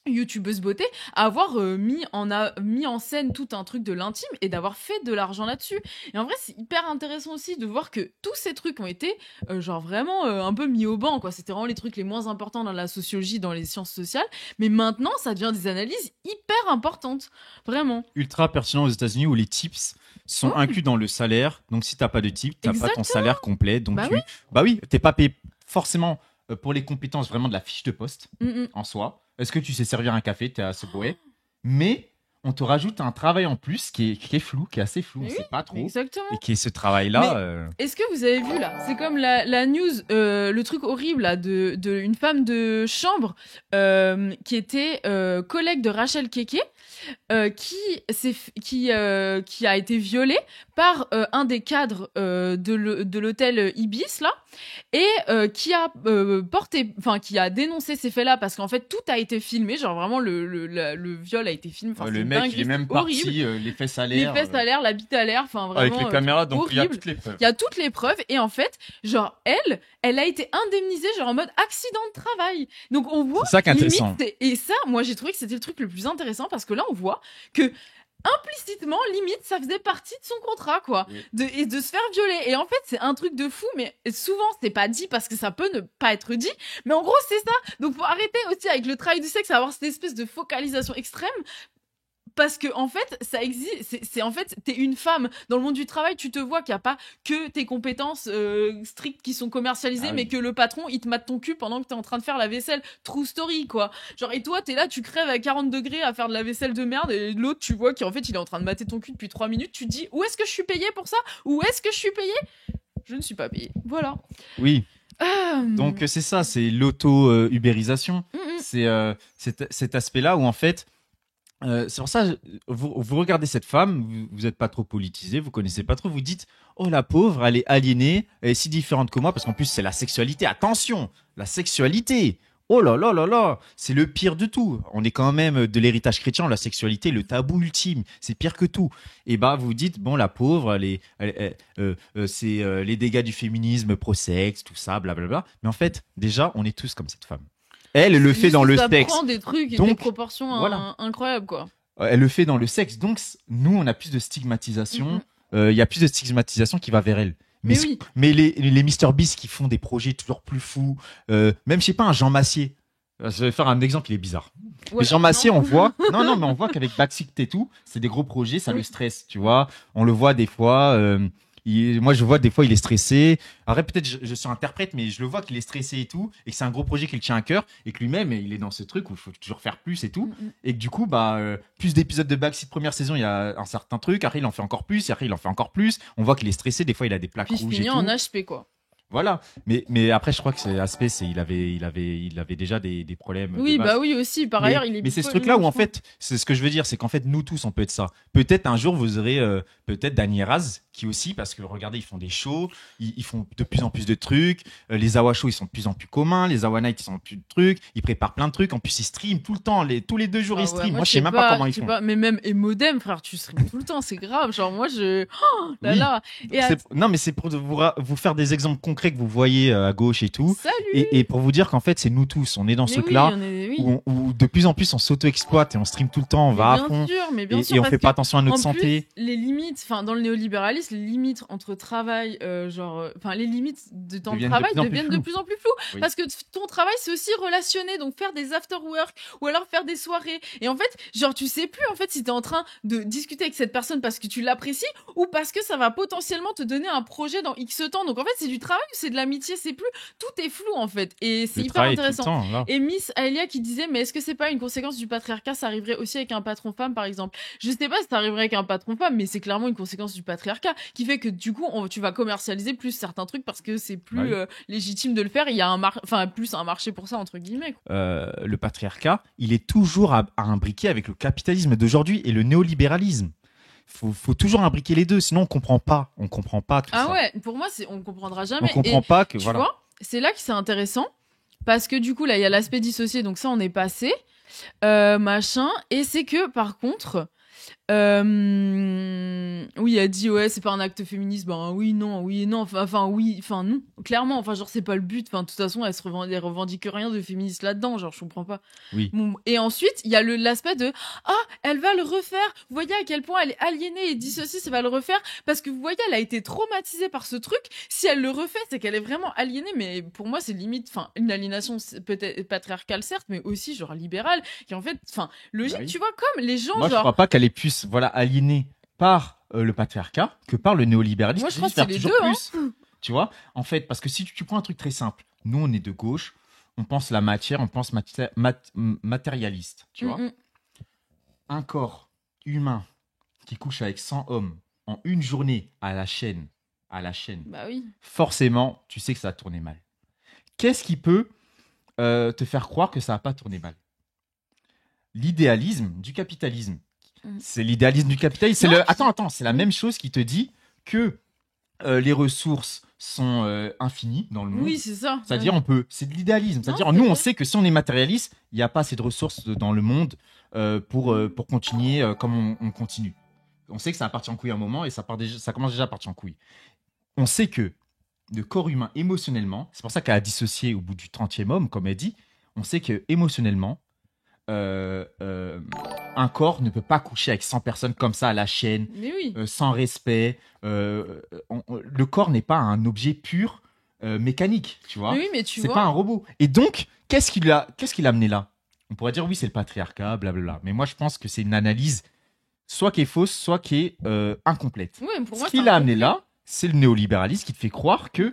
youtubeuses beauté, à avoir mis en scène tout un truc de l'intime et d'avoir fait de l'argent là-dessus. Et en vrai, c'est hyper intéressant aussi de voir que tous ces trucs ont été genre vraiment un peu mis au banc, quoi. C'était vraiment les trucs les moins importants dans la sociologie, dans les sciences sociales. Mais maintenant, ça devient des analyses hyper importantes. Vraiment. Ultra pertinent aux États-Unis où les tips sont inclus dans le salaire. Donc, si t'as pas de tips, t'as pas ton Exactement. salaire complet. Donc, Bah oui. t'es pas payé forcément pour les compétences vraiment de la fiche de poste en soi. Est-ce que tu sais servir un café? T'es à Subway. Mais on te rajoute un travail en plus qui est flou, qui est assez flou. On sait pas trop. Exactement. Et qui est ce travail-là. Est-ce que vous avez vu là? C'est comme la news, le truc horrible là de une femme de chambre qui était collègue de Rachel Keke, qui a été violée par un des cadres de l'hôtel Ibis là, et qui a dénoncé ces faits-là parce qu'en fait tout a été filmé, genre vraiment le viol a été filmé. Enfin, le mec, il est même parti, les faits à l'air. Les fesses à l'air, la bite à l'air, enfin vraiment. Avec les caméras, donc il y a horrible. toutes les preuves. Il y a toutes les preuves et en fait, genre elle a été indemnisée genre en mode accident de travail. Donc on voit. C'est ça qui est intéressant. Et ça, moi j'ai trouvé que c'était le truc le plus intéressant parce que là on voit que implicitement, limite, ça faisait partie de son contrat, quoi. Oui. Et de se faire violer. Et en fait, c'est un truc de fou, mais souvent, c'est pas dit parce que ça peut ne pas être dit. Mais en gros, c'est ça. Donc, faut arrêter aussi avec le travail du sexe, avoir cette espèce de focalisation extrême. parce que en fait, ça existe. C'est en fait, t'es une femme dans le monde du travail. Tu te vois qu'il y a pas que tes compétences strictes qui sont commercialisées, mais que le patron il te mate ton cul pendant que t'es en train de faire la vaisselle. True story quoi. Genre et toi t'es là, tu crèves à 40 degrés à faire de la vaisselle de merde et l'autre tu vois qu'en fait il est en train de mater ton cul depuis 3 minutes. Tu te dis où est-ce que je suis payé pour ça? Où est-ce que je suis payé? Je ne suis pas payé. Voilà. Oui. Donc c'est ça, c'est l'auto-ubérisation. C'est cet aspect-là où en fait, c'est pour ça, vous regardez cette femme, vous n'êtes pas trop politisé, vous connaissez pas trop, vous dites, oh la pauvre, elle est aliénée, elle est si différente que moi, parce qu'en plus c'est la sexualité. Attention, la sexualité. Oh là là là là, c'est le pire de tout. On est quand même de l'héritage chrétien, la sexualité, le tabou ultime, c'est pire que tout. Et bah vous dites bon la pauvre, c'est les dégâts du féminisme, pro-sexe, tout ça, blablabla. Mais en fait, déjà, on est tous comme cette femme. Elle le fait dans le sexe. Ça prend des trucs et Donc, des proportions incroyables quoi. Elle le fait dans le sexe. Donc nous, on a plus de stigmatisation. Il y a plus de stigmatisation qui va vers elle. Mais, oui. mais les Mr Beast qui font des projets toujours plus fous, même je sais pas un Jean Massier. Je vais faire un exemple, il est bizarre. Ouais, mais Jean Massier, non. on voit, non, mais on voit qu'avec Backseat et tout, c'est des gros projets, ça le stresse, tu vois. On le voit des fois. Moi, je vois des fois, il est stressé. Après, peut-être je suis interprète, mais je le vois qu'il est stressé et tout, et que c'est un gros projet qui le tient à cœur, et que lui-même, il est dans ce truc où il faut toujours faire plus et tout, et que du coup, plus d'épisodes de Backseat première saison, il y a un certain truc. Après, il en fait encore plus. Après, il en fait encore plus. On voit qu'il est stressé. Des fois, il a des plaques Puis rouges et finit tout. en HP quoi. Voilà, mais après je crois que c'est aspect, il avait déjà des problèmes. Oui, de base. bah oui aussi. Par ailleurs, il est. Mais c'est ce truc-là où en fait, c'est ce que je veux dire, c'est qu'en fait nous tous on peut être ça. Peut-être un jour vous aurez peut-être Dany Raz qui aussi, parce que regardez, ils font des shows, ils font de plus en plus de trucs. Les Awa Shows ils sont de plus en plus communs, les Awa Night ils sont de plus de trucs, ils préparent plein de trucs. En plus ils streament tout le temps, tous les 2 jours ils streament. Moi je sais même pas comment ils font. Mais même Emodem frère, tu streames tout le temps, c'est grave. Genre moi je. Oh là là. Et non mais c'est pour vous faire des exemples concrets que vous voyez à gauche et tout. Salut. Et pour vous dire qu'en fait, c'est nous tous. On est dans ce truc-là où de plus en plus on s'auto-exploite et on stream tout le temps, on va à fond. Et on fait pas attention à notre santé. Les limites, enfin dans le néolibéralisme, les limites entre travail, les limites de temps de travail deviennent de plus en plus floues. Oui. Parce que ton travail c'est aussi relationné, donc faire des after-work ou alors faire des soirées. Et en fait, genre tu sais plus en fait si t'es en train de discuter avec cette personne parce que tu l'apprécies ou parce que ça va potentiellement te donner un projet dans X temps. Donc en fait, c'est du travail ou c'est de l'amitié, c'est plus, tout est flou en fait, et c'est hyper intéressant. Et Miss Aelia qui disait, mais est-ce que c'est pas une conséquence du patriarcat? Ça arriverait aussi avec un patron femme par exemple. Je sais pas si ça arriverait avec un patron femme, mais c'est clairement une conséquence du patriarcat qui fait que du coup tu vas commercialiser plus certains trucs parce que c'est plus légitime de le faire. Il y a plus un marché pour ça entre guillemets. Le patriarcat, il est toujours à imbriquer avec le capitalisme d'aujourd'hui et le néolibéralisme. Faut toujours imbriquer les deux, sinon on comprend pas tout ça. Ah ouais, pour moi on comprendra jamais. On comprend pas que tu vois, c'est là que c'est intéressant parce que du coup là il y a l'aspect dissocié, donc ça on est passé machin, et c'est que par contre oui, elle dit ouais c'est pas un acte féministe, ben oui et non, enfin non, clairement, enfin genre c'est pas le but, enfin de toute façon elle revendique rien de féministe là-dedans, genre je comprends pas. Oui. Bon, et ensuite il y a l'aspect de elle va le refaire, vous voyez à quel point elle est aliénée et dissociée, ça va le refaire parce que vous voyez elle a été traumatisée par ce truc, si elle le refait c'est qu'elle est vraiment aliénée, mais pour moi c'est limite une aliénation peut-être patriarcale certes, mais aussi genre libérale qui en fait logique, tu vois, comme les gens moi je crois pas qu'elle est plus aliénée par le patriarcat que par le néolibéralisme. Moi je crois que c'est les deux plus. Tu vois, en fait, parce que si tu prends un truc très simple, nous on est de gauche, on pense la matière, on pense matérialiste, tu vois. Un corps humain qui couche avec 100 hommes en une journée à la chaîne, bah oui, forcément tu sais que ça a tourné mal. Qu'est-ce qui peut te faire croire que ça n'a pas tourné mal? L'idéalisme du capitalisme. C'est l'idéalisme du capitalisme. Attends, c'est la même chose qui te dit que les ressources sont infinies dans le monde. Oui, c'est ça. C'est-à-dire c'est de l'idéalisme. C'est-à-dire nous on sait que si on est matérialiste, il n'y a pas assez de ressources dans le monde pour continuer comme on continue. On sait que ça va partir en couille à un moment et ça commence déjà à partir en couille. On sait que le corps humain émotionnellement, c'est pour ça qu'elle a dissocié au bout du 30e homme, comme elle dit, on sait que émotionnellement, un corps ne peut pas coucher avec 100 personnes comme ça à la chaîne, sans respect. Le corps n'est pas un objet pur mécanique, tu vois. Oui, mais c'est pas un robot. Et donc, qu'est-ce qui l'a amené là? On pourrait dire oui, c'est le patriarcat, blablabla. Mais moi, je pense que c'est une analyse soit qui est fausse, soit qui est incomplète. Ouais, pour moi, Ce qu'il a amené là, c'est le néolibéralisme qui te fait croire que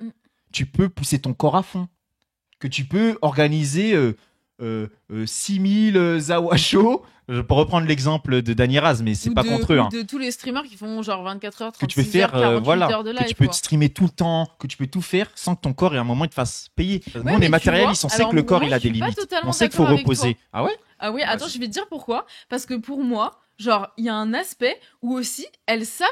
tu peux pousser ton corps à fond, que tu peux organiser 6000 Zawa Show, pour reprendre l'exemple de Dany Raz, mais c'est Ou pas de- contre eux. ou Hein. de tous les streamers qui font genre 24 heures, Que 36 tu peux faire, heures, 48 voilà, heures de live, que tu peux quoi. te streamer tout le temps, que tu peux tout faire sans que ton corps, et à un moment, il te fasse payer. Nous, Ouais, on mais est tu matérialistes, on vois, sait que le alors, corps, moi, il a je des suis pas limites. totalement On sait qu'il faut d'accord avec reposer. toi. Ah ouais? Ah oui, attends, Vas-y. je vais te dire pourquoi. Parce que pour moi, genre, il y a un aspect où aussi, ils savent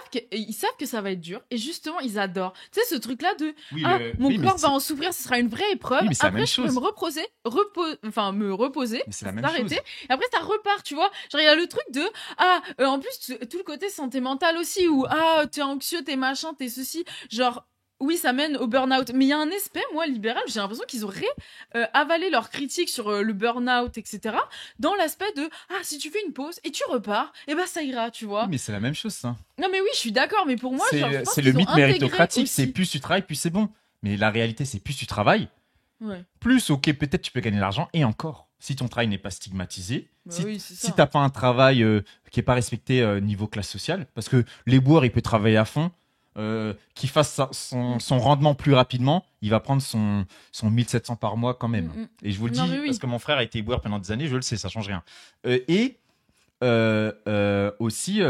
que ça va être dur. Et justement, ils adorent. Tu sais, ce truc-là de Oui, mon oui, mais corps c'est- va en souffrir, ce sera une vraie épreuve. Oui, mais c'est la Après, même je pourrais chose. me me reposer, Mais c'est la même s'arrêter. chose. Et après, ça repart, tu vois. Genre, il y a le truc de en plus, tout le côté santé mentale aussi, où t'es anxieux, t'es machin, t'es ceci. Genre, oui, ça mène au burn-out. Mais il y a un aspect, moi, libéral, j'ai l'impression qu'ils auraient avalé leurs critiques sur le burn-out, etc. Dans l'aspect de si tu fais une pause et tu repars, et ben ça ira, tu vois. Oui, mais c'est la même chose, ça. Non, mais oui, je suis d'accord, mais pour moi, genre, je pense C'est le qu'ils ont mythe intégré méritocratique, aussi. c'est plus tu travailles, plus c'est bon. Mais la réalité, c'est plus tu travailles, Ouais. plus, ok, peut-être tu peux gagner de l'argent, et encore, si ton travail n'est pas stigmatisé, Bah si, oui, c'est si ça. t'as pas un travail qui est pas respecté niveau classe sociale, parce que les bourgs, il peut travailler à fond, qu'il fasse son rendement plus rapidement, il va prendre son 1700 par mois quand même. Et je vous le Non, dis, mais oui. parce que mon frère a été éboueur pendant des années, je le sais, ça change rien. Aussi, il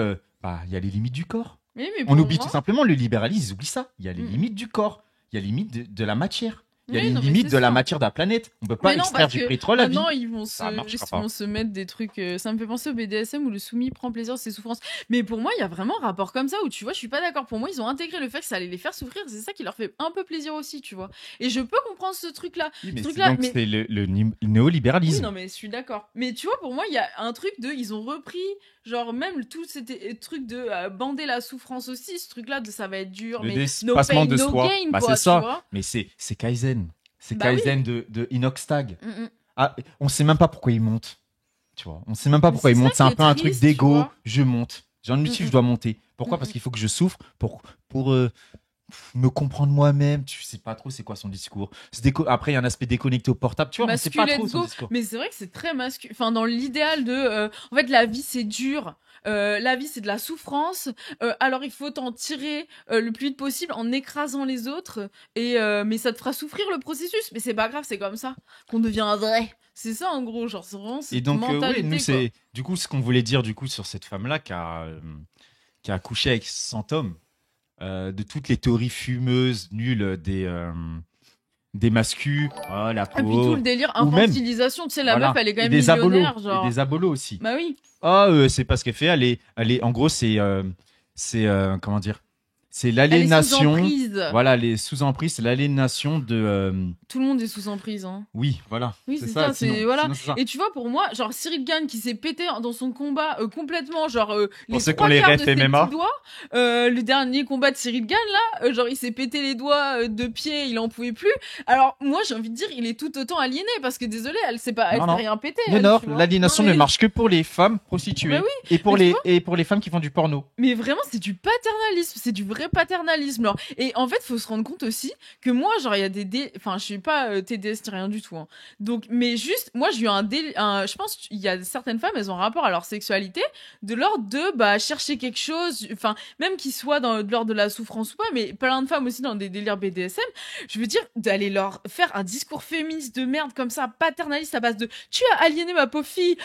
y a les limites du corps. Mais On pour oublie moi- tout simplement le libéralisme, ils oublient ça. Il y a les Mm. limites du corps, il y a les limites de la matière. Il y a Oui, les non, mais limites c'est de la ça. matière de la planète. On peut pas Mais non, extraire parce du que pétrole à vie. maintenant, ils vont Ça marchera pas. vont se mettre des trucs. Ça me fait penser au BDSM où le soumis prend plaisir de ses souffrances. Mais pour moi, il y a vraiment un rapport comme ça où tu vois, je suis pas d'accord. Pour moi, ils ont intégré le fait que ça allait les faire souffrir. C'est ça qui leur fait un peu plaisir aussi, tu vois. Et je peux comprendre ce truc-là. Oui, mais ce c'est truc-là, donc mais- c'est le néolibéralisme. Oui, non, mais je suis d'accord. Mais tu vois, pour moi, il y a un truc de. Ils ont repris, genre, même tout ce truc de bander la souffrance aussi. Ce truc-là de ça va être dur. Le Mais dépassement no pain, de no soi. gain, Bah, quoi, c'est ça. tu vois. Mais c'est Kaizen. C'est Bah Kaizen de Inoxtag. Mm, mm. Ah, on sait même pas pourquoi il monte. Tu vois, on sait même pas Mais pourquoi c'est il ça monte. C'est qui un est peu un triste, truc tu d'ego. vois. Je monte. J'ai un objectif, je dois monter. Pourquoi? Parce qu'il faut que je souffre pour me comprendre moi-même. Tu sais pas trop c'est quoi son discours. Après, il y a un aspect déconnecté au portable. Tu vois, on sait pas trop Masculin son go. discours. Mais c'est vrai que c'est très masculin. Enfin, dans l'idéal de. En fait, la vie, c'est dur. La vie, c'est de la souffrance. Alors, il faut t'en tirer le plus vite possible en écrasant les autres. Mais ça te fera souffrir le processus. Mais c'est pas grave, c'est comme ça qu'on devient vrai. C'est ça, en gros. Genre, c'est vraiment cette Et donc, mentalité, nous, quoi. c'est du coup ce qu'on voulait dire du coup sur cette femme-là qui a accouché avec 100 hommes, de toutes les théories fumeuses, nulles des mascus, la Et puis tout peau, le délire ou même- infantilisation. Tu sais, la voilà. meuf, elle est quand Et même des abolos, millionnaire. Genre. et des abolos aussi. Bah oui. C'est pas ce qu'elle fait. Elle est, en gros, c'est comment dire, c'est Elle est sous l'aliénation. emprise. Voilà, les sous-emprises, c'est l'aliénation de. Tout le monde est sous emprise. Hein. Oui, voilà. Oui, c'est ça, c'est- voilà. sinon, c'est ça. Et tu vois, pour moi, genre Cyril Gann qui s'est pété dans son combat complètement, genre les ceux qui trois ont les quarts refs de ses MMA. petits doigts, le dernier combat de Cyril Gann là, genre il s'est pété les doigts de pied, il en pouvait plus. Alors moi j'ai envie de dire, il est tout autant aliéné parce que désolé, elle s'est pas, elle Non, s'est non. rien pété. Mais elle, non, tu vois. l'aliénation Non, mais- ne marche que pour les femmes prostituées Bah oui, et pour mais les tu femmes qui font du porno. Mais vraiment, c'est du paternalisme, c'est du vrai paternalisme. Genre. Et en fait, faut se rendre compte aussi que moi, genre, il y a enfin, je suis pas TDS, rien du tout. Hein. Donc, mais juste, moi, j'ai eu je pense qu'il y a certaines femmes, elles ont un rapport à leur sexualité de l'ordre de chercher quelque chose, enfin, même qu'il soit de l'ordre de la souffrance ou pas, mais plein de femmes aussi dans des délires BDSM. Je veux dire, d'aller leur faire un discours féministe de merde comme ça, paternaliste à base de tu as aliéné ma pauvre fille.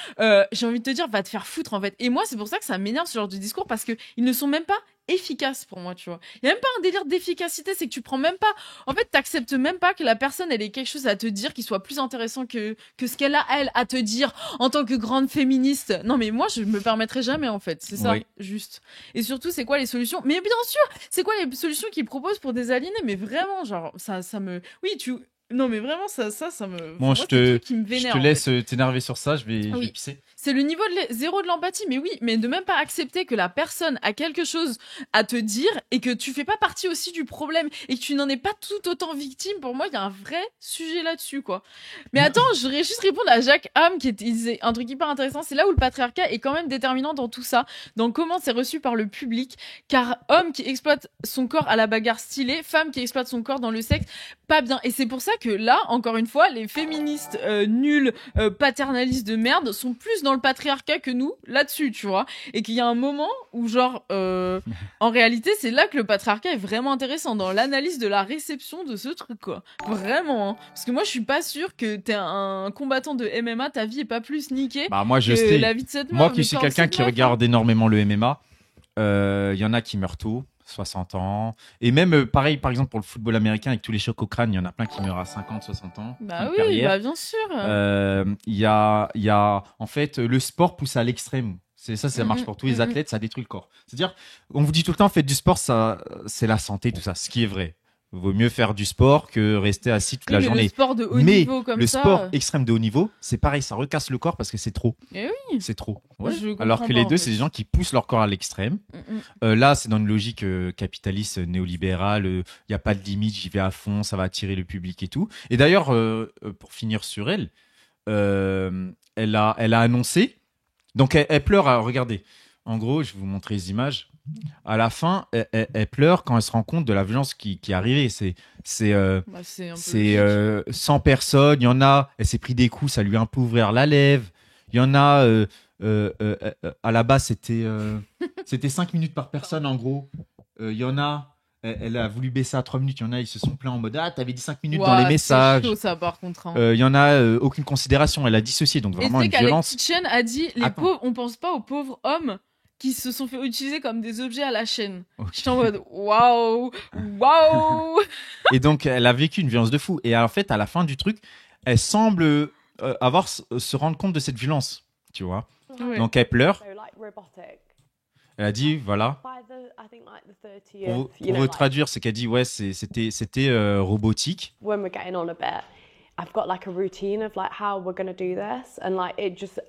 J'ai envie de te dire, va te faire foutre en fait. Et moi, c'est pour ça que ça m'énerve ce genre de discours parce que ils ne sont même pas efficaces pour moi, tu vois. Il y a même pas un délire d'efficacité, c'est que tu prends même pas, en fait, t'acceptes même pas que la personne elle ait quelque chose à te dire qui soit plus intéressant que ce qu'elle a elle à te dire en tant que grande féministe. Non mais moi je me permettrai jamais en fait, c'est ça, Oui. juste. Et surtout c'est quoi les solutions? Mais bien sûr, c'est quoi les solutions qu'ils proposent pour des aliénés? Mais vraiment, genre ça me, oui non mais vraiment ça me. Bon, moi, je c'est le te, truc qui me je vénère, te en laisse fait. t'énerver sur ça, je vais Oui. pisser. C'est le niveau de zéro de l'empathie, mais oui, mais de même pas accepter que la personne a quelque chose à te dire et que tu fais pas partie aussi du problème et que tu n'en es pas tout autant victime. Pour moi, il y a un vrai sujet là-dessus, quoi. Mais attends, je voudrais juste répondre à Jacques Ham qui disait un truc hyper intéressant. C'est là où le patriarcat est quand même déterminant dans tout ça, dans comment c'est reçu par le public. Car homme qui exploite son corps à la bagarre stylée, femme qui exploite son corps dans le sexe, pas bien. Et c'est pour ça que là, encore une fois, les féministes nuls, paternalistes de merde sont plus dans dans le patriarcat que nous, là-dessus, tu vois. Et qu'il y a un moment où, genre, en réalité, c'est là que le patriarcat est vraiment intéressant, dans l'analyse de la réception de ce truc, quoi. Vraiment, hein. Parce que moi, je suis pas sûre que t'es un combattant de MMA, ta vie est pas plus niquée Bah, moi, je que sais. la vie de cette meuf. Moi qui Mais suis quand quelqu'un cette qui meuf, regarde énormément le MMA, il y en a qui meurent tôt, 60 ans. Et même, pareil, par exemple, pour le football américain, avec tous les chocs au crâne, il y en a plein qui meurent à 50, 60 ans. Bah fin de oui, carrière. bah bien sûr. En fait, le sport pousse à l'extrême. Ça marche pour tous les athlètes, ça détruit le corps. C'est-à-dire, on vous dit tout le temps, faites du sport, ça, c'est la santé, tout ça. Ce qui est vrai. Vaut mieux faire du sport que rester assis toute la Oui, mais journée. le sport de haut Mais niveau comme le ça. sport extrême de haut niveau, c'est pareil, ça recasse le corps parce que c'est trop. Eh oui. C'est trop. Moi, Ouais. je comprends Alors que pas, les en deux, fait. c'est des gens qui poussent leur corps à l'extrême. Là, c'est dans une logique capitaliste, néolibérale. Il n'y a pas de limite, j'y vais à fond, ça va attirer le public et tout. Et d'ailleurs, pour finir sur elle, elle a annoncé. Donc, elle pleure. Alors, regardez. En gros, je vais vous montrer les images. À la fin, elle pleure quand elle se rend compte de la violence qui est arrivée. C'est Bah, c'est un peu logique. 100 personnes. Il y en a, elle s'est pris des coups, ça lui a un peu ouvert la lèvre. Il y en a, à la base, c'était 5 minutes par personne, en gros. Il y en a, elle a voulu baisser à 3 minutes. Il y en a, ils se sont plaints en mode ah, t'avais dit 5 minutes dans les Ouah, messages. C'est chaud, ça, par contre. Hein. Il y en a, aucune considération. Elle a dissocié, donc Et vraiment tu sais une qu'Alex violence. Kitchen a dit Attends. pauvres, on pense pas aux pauvres hommes qui se sont fait utiliser comme des objets à la chaîne. Ok. J'étais en mode waouh, waouh. Et donc, elle a vécu une violence de fou. Et en fait, à la fin du truc, elle semble se rendre compte de cette violence, tu vois. Ouais. Donc, elle pleure. So like robotic. Elle a dit, voilà. By the, I think like the 30th, Pour you vous know, like, traduire, c'est qu'elle dit, ouais, c'était robotique. when we're getting on a bit, I've got like a routine of like how we're gonna do this, and like it just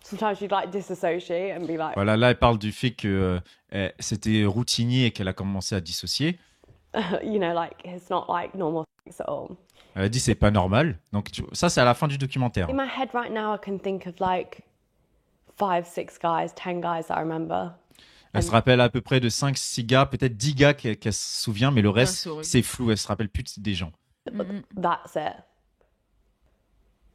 sometimes you'd like disassociate and be like, Voilà, là, elle parle du fait que c'était routinier et qu'elle a commencé à dissocier. you know, like it's not like normal things at all. Elle a dit, c'est pas normal. Donc, ça, c'est à la fin du documentaire. In my head right now, I can think of like 5, 6 guys, 10 guys that I remember. Elle se rappelle à peu près de 5-6 gars, peut-être 10 gars qu'elle se souvient, mais le reste, c'est horrible. c'est flou. Elle se rappelle plus des gens. That's it.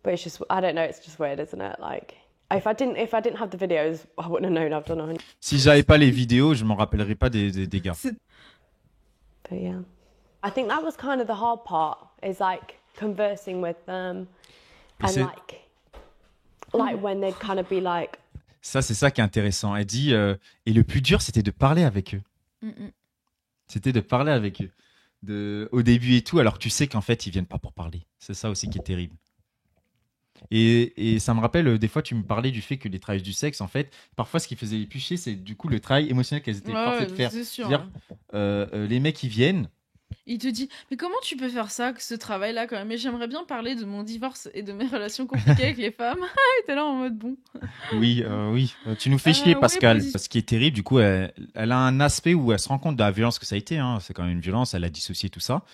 But it's just, I don't know, it's just weird, isn't it? Like, if I didn't have the videos, I wouldn't have known I've done 100. Si j'avais pas les vidéos, je m'en rappellerais pas des gars. But yeah, I think that was kind of the hard part, is like conversing with them, and c'est- like when they'd kind of be like, Ça, c'est ça qui est intéressant. Elle dit, et le plus dur, c'était de parler avec eux. C'était de parler avec eux. Au début et tout, alors que tu sais qu'en fait, ils viennent pas pour parler. C'est ça aussi qui est terrible. Et ça me rappelle, des fois, tu me parlais du fait que les travailleurs du sexe, en fait, parfois, ce qui faisait les plus chier, c'est du coup le travail émotionnel qu'elles étaient forcées de faire. c'est sûr. C'est-à-dire, les mecs, ils viennent. Il te dit, mais comment tu peux faire ça, ce travail-là quand même? Mais j'aimerais bien parler de mon divorce et de mes relations compliquées avec les femmes. Et t'es là en mode bon. Oui, tu nous fais chier, ouais, Pascal. position. Ce qui est terrible, du coup, elle a un aspect où elle se rend compte de la violence que ça a été. Hein. C'est quand même une violence, elle a dissocié tout ça.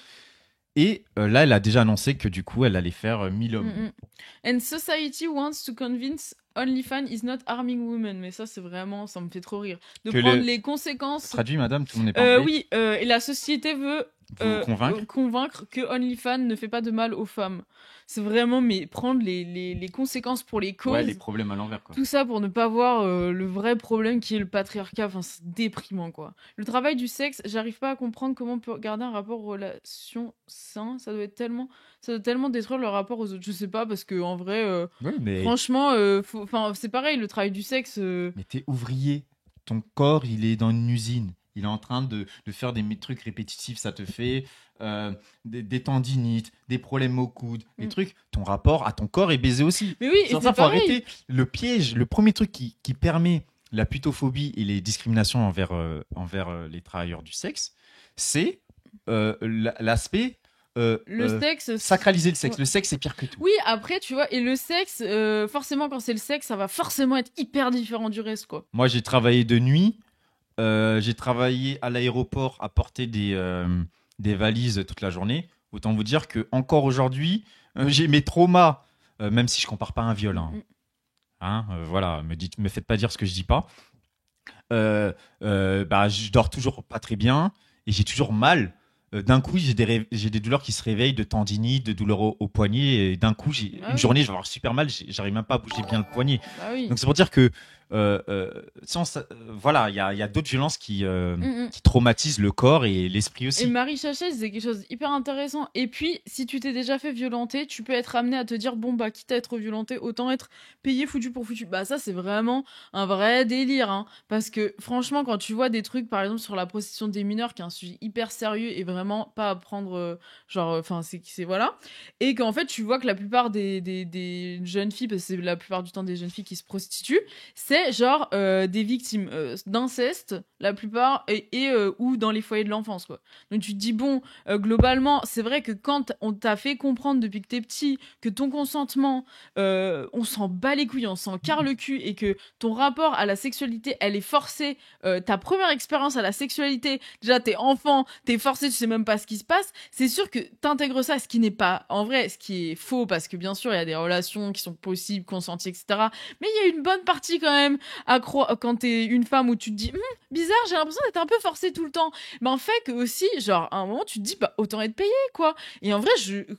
Et là, elle a déjà annoncé que du coup, elle allait faire 1000 hommes. And society wants to convince OnlyFans is not harming women. Mais ça, c'est vraiment, ça me fait trop rire. De Que prendre les conséquences. Traduit, madame, tout le monde n'est pas anglais. Oui, et la société veut Vous convaincre convaincre que OnlyFans ne fait pas de mal aux femmes. C'est vraiment, mais prendre les conséquences pour les causes. Ouais, les problèmes à l'envers, quoi. Tout ça pour ne pas voir le vrai problème qui est le patriarcat. Enfin, c'est déprimant, quoi. Le travail du sexe, j'arrive pas à comprendre comment on peut garder un rapport aux relations sain. Ça doit tellement détruire le rapport aux autres. Je sais pas, parce que en vrai, Ouais, mais franchement, c'est pareil, le travail du sexe. t'es ouvrier. Ton corps, il est dans une usine. Il est en train de faire des trucs répétitifs. Ça te fait des tendinites, des problèmes au coude, des trucs. Ton rapport à ton corps est baisé aussi. Mais oui, et Sans c'est ça, faut pareil. arrêter. Le piège, le premier truc qui permet la putophobie et les discriminations envers les travailleurs du sexe, c'est l'aspect Le sexe. sacraliser le sexe. Le sexe, c'est pire que tout. Oui, après, tu vois, et le sexe, forcément, quand c'est le sexe, ça va forcément être hyper différent du reste, quoi. Moi, j'ai travaillé de nuit. J'ai travaillé à l'aéroport à porter des valises toute la journée. Autant vous dire que encore aujourd'hui, j'ai mes traumas, même si je compare pas à un viol. Voilà, me faites pas dire ce que je dis pas. Je dors toujours pas très bien et j'ai toujours mal d'un coup, j'ai des douleurs qui se réveillent, de tendinite, de douleurs au poignet. Et d'un coup, une journée, je vais avoir super mal. J'arrive même pas à bouger bien le poignet. Bah oui. Donc c'est pour dire que voilà, il y a d'autres violences qui traumatisent le corps et l'esprit aussi. Et Marie Chachet disait quelque chose d'hyper intéressant. Et puis, si tu t'es déjà fait violenter, tu peux être amené à te dire bon, bah, quitte à être violenté, autant être payé foutu pour foutu. Bah, ça, c'est vraiment un vrai délire. Hein. Parce que, franchement, quand tu vois des trucs, par exemple, sur la prostitution des mineurs, qui est un sujet hyper sérieux et vraiment pas à prendre, c'est voilà. Et qu'en fait, tu vois que la plupart des jeunes filles, parce que c'est la plupart du temps des jeunes filles qui se prostituent, c'est genre des victimes d'inceste, la plupart, ou dans les foyers de l'enfance, quoi. Donc tu te dis, bon, globalement, c'est vrai que quand on t'a fait comprendre depuis que t'es petit que ton consentement, on s'en bat les couilles, on s'en carre le cul, et que ton rapport à la sexualité, elle est forcée, ta première expérience à la sexualité, déjà t'es enfant, t'es forcé, tu sais même pas ce qui se passe, c'est sûr que t'intègres ça, ce qui n'est pas, en vrai, ce qui est faux, parce que bien sûr, il y a des relations qui sont possibles, consenties, etc. Mais il y a une bonne partie quand même quand t'es une femme où tu te dis bizarre, j'ai l'impression d'être un peu forcée tout le temps, mais en fait que aussi genre à un moment tu te dis bah autant être payé quoi. Et en vrai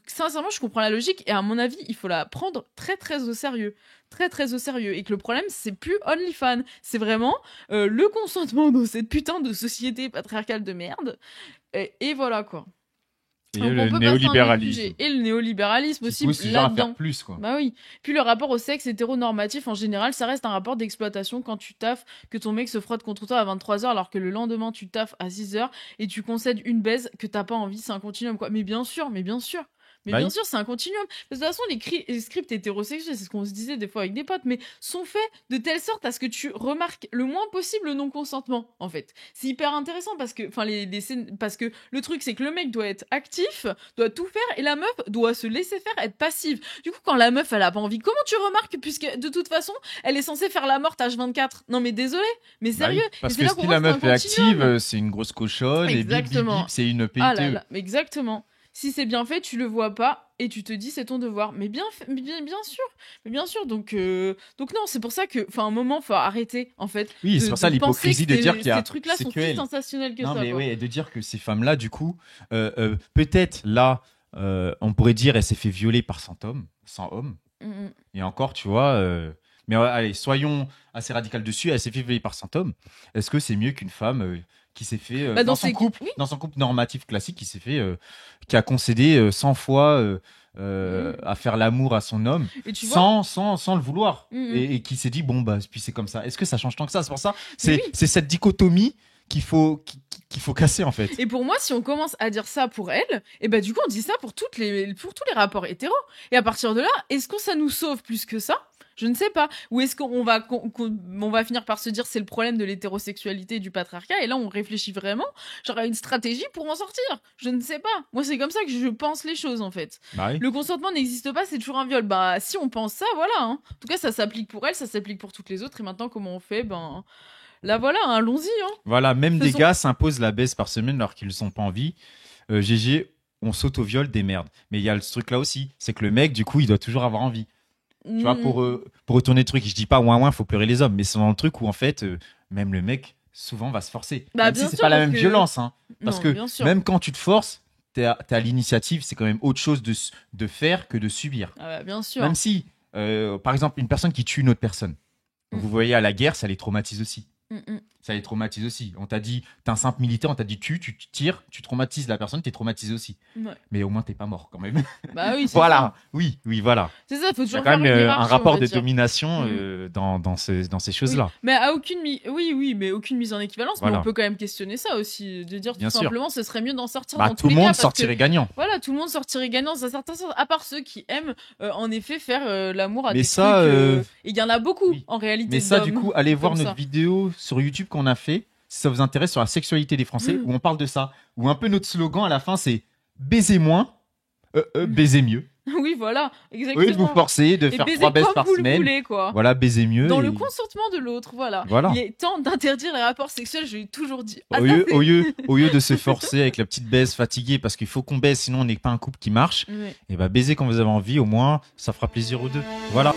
sincèrement je comprends la logique, et à mon avis il faut la prendre très très au sérieux, très très au sérieux, et que le problème c'est plus OnlyFans, c'est vraiment le consentement dans cette putain de société patriarcale de merde, et voilà quoi. Et Donc, le on peut néolibéralisme. et le néolibéralisme aussi Pousse les gens à là-dedans. faire plus, quoi. Bah oui. Puis le rapport au sexe hétéronormatif, en général, ça reste un rapport d'exploitation quand tu taffes, que ton mec se frotte contre toi à 23h alors que le lendemain tu taffes à 6h et tu concèdes une baise que t'as pas envie, c'est un continuum quoi. Mais bien sûr, mais bien sûr. Mais Bah bien oui. sûr, c'est un continuum. De toute façon, les scripts hétérosexuels, c'est ce qu'on se disait des fois avec des potes, mais sont faits de telle sorte à ce que tu remarques le moins possible le non-consentement, en fait. C'est hyper intéressant parce que, enfin, les scènes, parce que le truc, c'est que le mec doit être actif, doit tout faire, et la meuf doit se laisser faire, être passive. Du coup, quand la meuf, elle a pas envie, comment tu remarques, puisque de toute façon, elle est censée faire la morte H24? Non, mais désolé, mais Bah oui, sérieux. parce Et c'est que là si qu'on la voit que meuf c'est est un active, continuum. c'est une grosse cochonne, et bip, bip, Exactement. bip, c'est une PITE. Ah là là, exactement. Si c'est bien fait, tu le vois pas et tu te dis c'est ton devoir. Mais bien sûr, mais bien sûr. Donc non, c'est pour ça que, enfin, un moment, faut arrêter en fait. Oui, c'est pour ça penser l'hypocrisie que de dire qu'il y a. ces trucs-là c'est sont que si elle. sensationnels que Non, ça. mais quoi. oui, et de dire que ces femmes-là, du coup, peut-être là, on pourrait dire elle s'est fait violer par 100 hommes. 100 hommes. Mm, Et encore, tu vois. Mais allez, soyons assez radical dessus. Elle s'est fait violer par 100 hommes. Est-ce que c'est mieux qu'une femme qui s'est fait Bah, dans son couple, oui. dans son couple normatif classique, qui a concédé 100 fois à faire l'amour à son homme Et tu vois, sans le vouloir, Mm. et qui s'est dit bon bah puis c'est comme ça. Est-ce que ça change tant que ça? C'est pour ça, Mais oui. c'est cette dichotomie qu'il faut casser en fait. Et pour moi, si on commence à dire ça pour elle, et bah du coup, on dit ça pour tous les rapports hétéros. Et à partir de là, est-ce que ça nous sauve plus que ça? Je ne sais pas. Ou est-ce qu'on va, on va finir par se dire c'est le problème de l'hétérosexualité et du patriarcat, et là on réfléchit vraiment genre à une stratégie pour en sortir? Je ne sais pas. Moi c'est comme ça que je pense les choses en fait. Bah oui. Le consentement n'existe pas, c'est toujours un viol. Bah si on pense ça, voilà. Hein. En tout cas ça s'applique pour elle, ça s'applique pour toutes les autres, et maintenant comment on fait? Ben là voilà, hein, allons-y. Hein. Voilà, même des Faisons- gars s'imposent la baisse par semaine alors qu'ils ne sont pas en vie. GG, on s'auto-viole des merdes. Mais il y a ce truc là aussi, c'est que le mec du coup il doit toujours avoir envie. Tu vois, pour retourner le truc, je dis pas ouin faut pleurer les hommes, mais c'est dans le truc où en fait, même le mec souvent va se forcer. Bah, Même bien si c'est sûr, pas la parce même que- violence, hein. Parce Non, que bien sûr. même quand tu te forces, t'es à l'initiative, c'est quand même autre chose de faire que de subir. Ah bah, bien sûr. Même si, par exemple, une personne qui tue une autre personne, vous voyez à la guerre, ça les traumatise aussi. Mm. Ça les traumatise aussi. On t'a dit, t'es un simple militaire, on t'a dit tu tires, tu traumatises la personne, t'es traumatisé aussi. Ouais. Mais au moins t'es pas mort quand même. Bah oui, c'est Voilà, ça. oui, voilà. C'est ça, faut Il y a toujours quand faire même une un hiérarchie, on rapport va de dire. domination dans ces choses-là. Mais à aucune oui, mais aucune mise en équivalence, Voilà. mais on peut quand même questionner ça aussi, de dire Bien tout sûr. simplement ce serait mieux d'en sortir Bah, dans tout tous le les monde cas, parce sortirait que, gagnant. voilà, tout le monde sortirait gagnant, ça certains sens, à part ceux qui aiment en effet faire l'amour à Mais des ça, trucs et il y en a beaucoup oui. en réalité. Mais ça, du d'hommes coup, allez voir comme notre ça. vidéo sur YouTube qu'on a fait, si ça vous intéresse, sur la sexualité des Français, où on parle de ça. Où un peu notre slogan à la fin, c'est baiser moins, baiser mieux. Oui, voilà, Au exactement. lieu de vous forcer de Et faire baiser 3 baises comme par vous le semaine. voulez, quoi. Voilà, baiser mieux. Dans et- le consentement de l'autre, voilà. Voilà. Il est temps d'interdire les rapports sexuels, je l'ai toujours dit. Au lieu de se forcer avec la petite baise fatiguée parce qu'il faut qu'on baise, sinon on n'est pas un couple qui marche, Ouais. et bah baiser quand vous avez envie, au moins ça fera plaisir aux deux. Voilà.